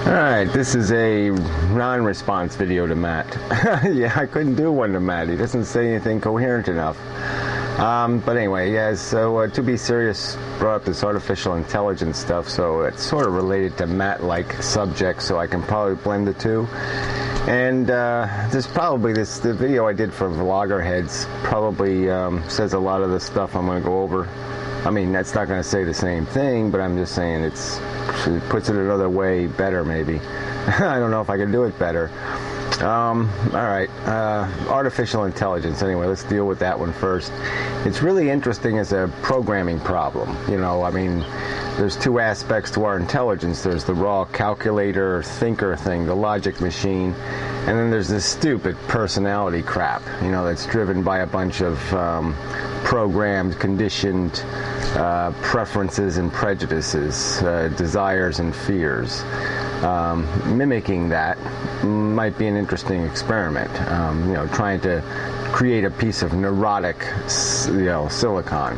Alright, this is a non-response video to Matt. Yeah, I couldn't do one to Matt. He doesn't say anything coherent enough. But anyway, yeah, so to be serious, brought up this artificial intelligence stuff, so it's sort of related to Matt-like subjects, so I can probably blend the two. And there's probably the video I did for Vlogger Heads probably says a lot of the stuff I'm going to go over. I mean, that's not going to say the same thing, but I'm just saying it puts it another way better, maybe. I don't know if I can do it better. All right, artificial intelligence. Anyway, let's deal with that one first. It's really interesting as a programming problem. You know, I mean, there's two aspects to our intelligence. There's the raw calculator, thinker thing, the logic machine, and then there's this stupid personality crap, you know, that's driven by a bunch of programmed, conditioned preferences and prejudices, desires and fears. Mimicking that might be an interesting experiment. You know, trying to create a piece of neurotic, silicon.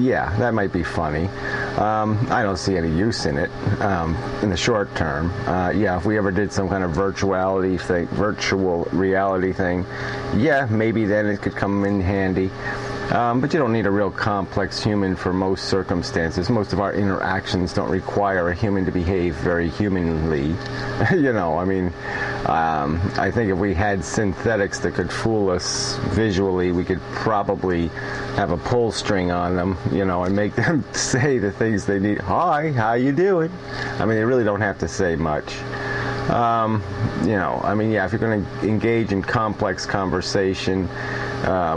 Yeah, that might be funny. I don't see any use in it in the short term. Yeah, if we ever did some kind of virtual reality thing, yeah, maybe then it could come in handy. But you don't need a real complex human for most circumstances. Most of our interactions don't require a human to behave very humanly. You know, I mean, I think if we had synthetics that could fool us visually, we could probably have a pull string on them, you know, and make them say the things they need. Hi, how you doing? I mean, they really don't have to say much. You know, I mean, yeah, if you're going to engage in complex conversation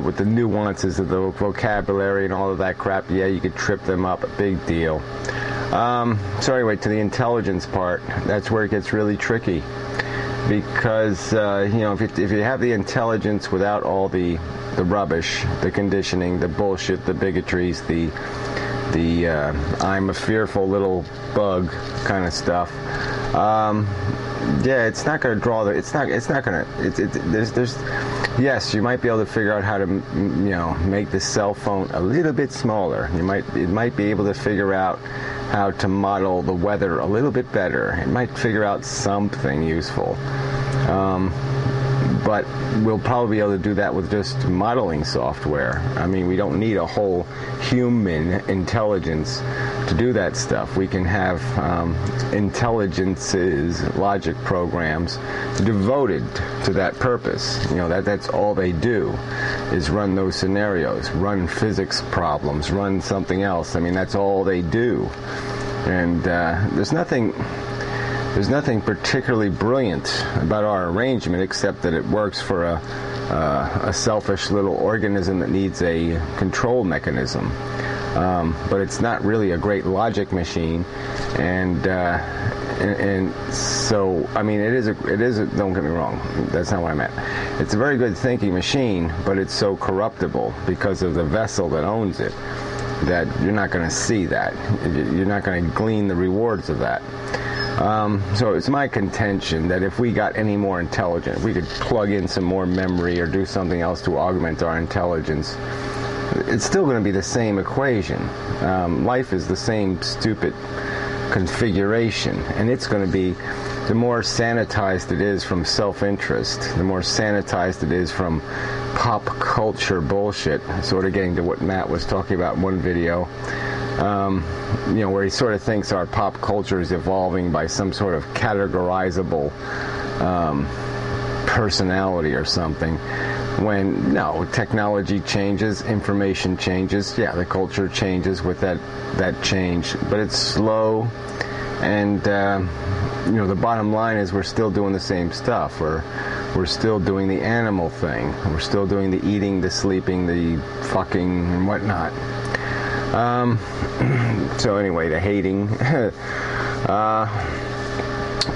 with the nuances of the vocabulary and all of that crap, yeah, you could trip them up, a big deal. So anyway, to the intelligence part, that's where it gets really tricky. Because, you know, if you have the intelligence without all the rubbish, the conditioning, the bullshit, the bigotries, the I'm a fearful little bug kind of stuff, yeah, it's not going to draw yes, you might be able to figure out how to, you know, make the cell phone a little bit smaller. It might be able to figure out how to model the weather a little bit better. It might figure out something useful. But we'll probably be able to do that with just modeling software. I mean, we don't need a whole human intelligence to do that stuff. We can have intelligences, logic programs, devoted to that purpose. You know, that's all they do, is run those scenarios, run physics problems, run something else. I mean, that's all they do. And there's nothing particularly brilliant about our arrangement, except that it works for a selfish little organism that needs a control mechanism. But it's not really a great logic machine, and so, I mean, it is a, don't get me wrong, that's not what I meant. It's a very good thinking machine, but it's so corruptible because of the vessel that owns it that you're not going to see that. You're not going to glean the rewards of that. So it's my contention that if we got any more intelligent, we could plug in some more memory or do something else to augment our intelligence, it's still going to be the same equation. Life is the same stupid configuration, and it's going to be, the more sanitized it is from self-interest, the more sanitized it is from pop culture bullshit, sort of getting to what Matt was talking about in one video, you know, where he sort of thinks our pop culture is evolving by some sort of categorizable personality or something, when, no, technology changes, information changes, yeah, the culture changes with that change, but it's slow, and you know, the bottom line is we're still doing the same stuff. We're still doing the animal thing. We're still doing the eating, the sleeping, the fucking, and whatnot. So anyway, the hating.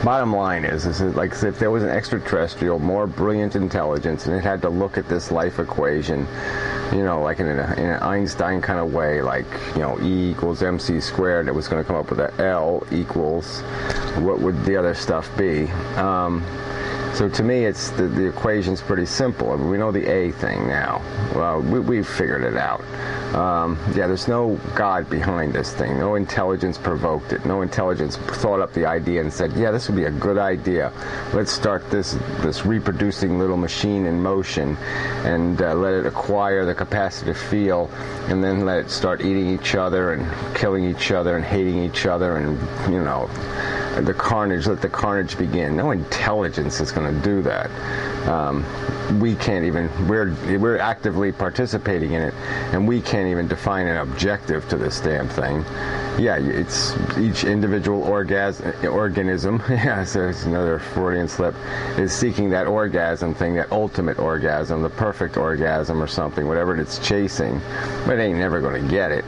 Bottom line is like if there was an extraterrestrial, more brilliant intelligence, and it had to look at this life equation, you know, like in an Einstein kind of way, like, you know, E equals mc squared, it was going to come up with a L equals, what would the other stuff be? So to me, it's the equation's pretty simple. I mean, we know the A thing now. Well, we've figured it out. Yeah, there's no God behind this thing. No intelligence provoked it. No intelligence thought up the idea and said, yeah, this would be a good idea. Let's start this reproducing little machine in motion and let it acquire the capacity to feel, and then let it start eating each other and killing each other and hating each other, and, you know, the carnage, let the carnage begin. No intelligence is going to do that. We can't even, we're actively participating in it, and we can't even define an objective to this damn thing. Yeah, it's each individual organism, yeah, so it's another Freudian slip, is seeking that orgasm thing, that ultimate orgasm, the perfect orgasm or something, whatever it's chasing, but it ain't never going to get it.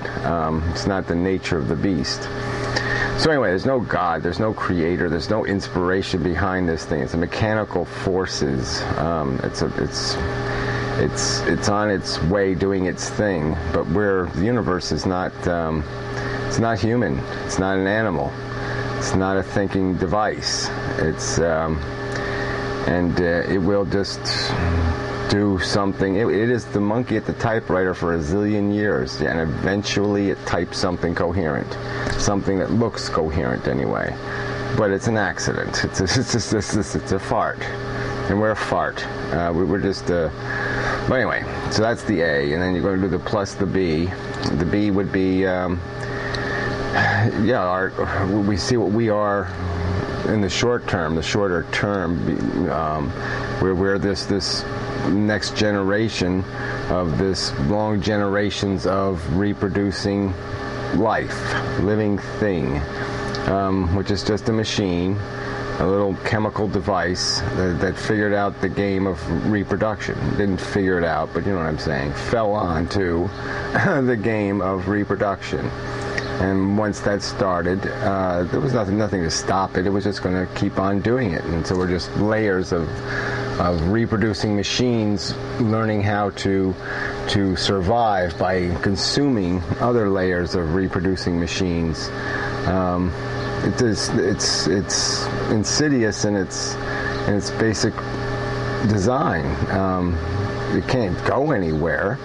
It's not the nature of the beast. So anyway, there's no God, there's no creator, there's no inspiration behind this thing. It's a mechanical forces. It's on its way doing its thing, but the universe is not. It's not human. It's not an animal. It's not a thinking device. It will just do something. It is the monkey at the typewriter for a zillion years, and eventually it types something coherent, something that looks coherent anyway. But it's an accident. It's a fart, and we're a fart. We're just. But anyway, so that's the A, and then you're going to do the plus the B. The B would be, we see what we are in the short term, the shorter term. We're this next generation of this long generations of reproducing life, living thing, which is just a machine, a little chemical device that figured out the game of reproduction. Didn't figure it out, but you know what I'm saying. Fell onto the game of reproduction. And once that started, there was nothing to stop it. It was just going to keep on doing it. And so we're just layers of reproducing machines learning how to survive by consuming other layers of reproducing machines. It's insidious in its basic design. It can't go anywhere.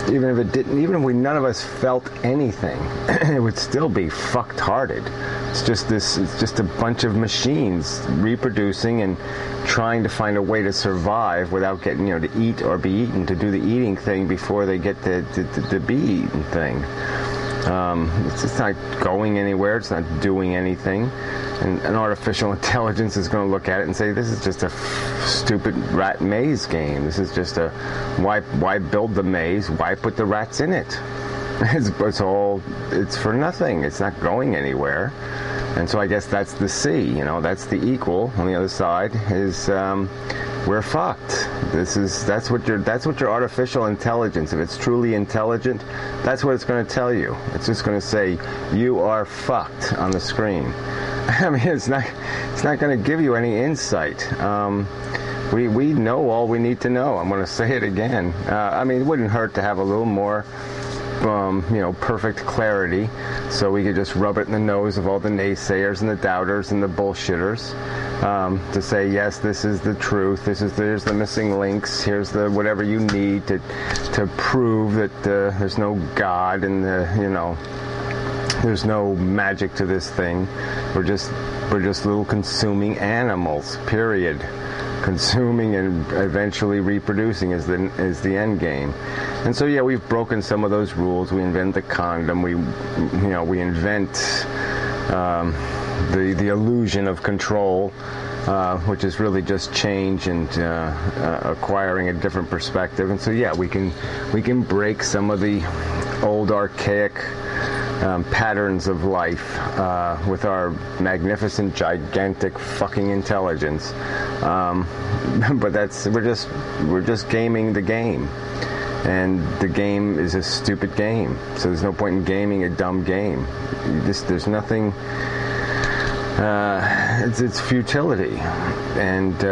Even if it didn't, even if none of us felt anything, it would still be fucked-hearted. It's just a bunch of machines reproducing and trying to find a way to survive without getting, to eat or be eaten, to do the eating thing before they get the be eaten thing. It's just not going anywhere. It's not doing anything. And an artificial intelligence is going to look at it and say, this is just a stupid rat maze game. This is just why build the maze? Why put the rats in it? It's for nothing. It's not going anywhere. And so I guess that's the C, that's the equal. On the other side is, we're fucked. That's what your artificial intelligence, if it's truly intelligent, that's what it's going to tell you. It's just going to say, you are fucked on the screen. I mean, it's not going to give you any insight. We know all we need to know. I'm going to say it again. It wouldn't hurt to have a little more, perfect clarity, so we could just rub it in the nose of all the naysayers and the doubters and the bullshitters, to say, yes, this is the truth. There's the missing links. Here's the whatever you need to prove that there's no God and there's no magic to this thing. We're just little consuming animals, period. Consuming and eventually reproducing is the end game. And so we've broken some of those rules. We invent the condom. We invent the illusion of control, which is really just change and acquiring a different perspective. And so we can break some of the old archaic patterns of life with our magnificent, gigantic fucking intelligence. But we're just gaming the game, and the game is a stupid game. So there's no point in gaming a dumb game. There's nothing. It's futility, and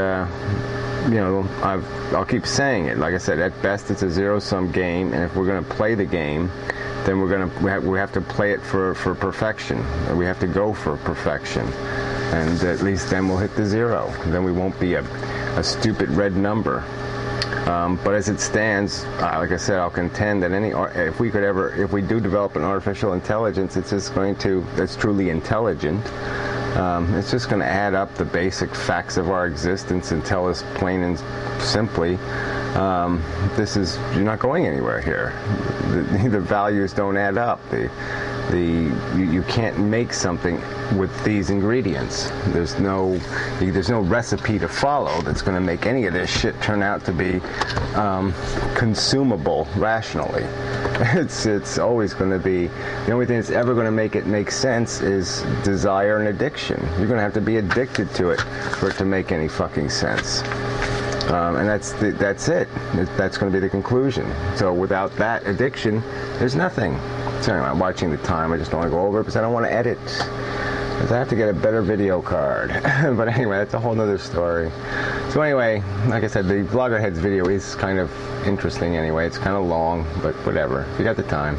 I'll keep saying it. Like I said, at best it's a zero-sum game, and if we're going to play the game, then we have to play it for perfection. We have to go for perfection, and at least then we'll hit the zero. Then we won't be a stupid red number. But as it stands, like I said, I'll contend that if we do develop an artificial intelligence, it's just that's truly intelligent. It's just going to add up the basic facts of our existence and tell us plain and simply, you're not going anywhere here. The values don't add up. You can't make something with these ingredients. There's no recipe to follow that's going to make any of this shit turn out to be consumable rationally. It's always going to be, the only thing that's ever going to make it make sense is desire and addiction. You're going to have to be addicted to it for it to make any fucking sense. And that's it. That's going to be the conclusion. So without that addiction, there's nothing. So anyway, I'm watching the time. I just don't want to go over it because I don't want to edit. Because I have to get a better video card. But anyway, that's a whole nother story. So anyway, like I said, the Vloggerheads video is kind of interesting anyway. It's kind of long, but whatever. If you got the time.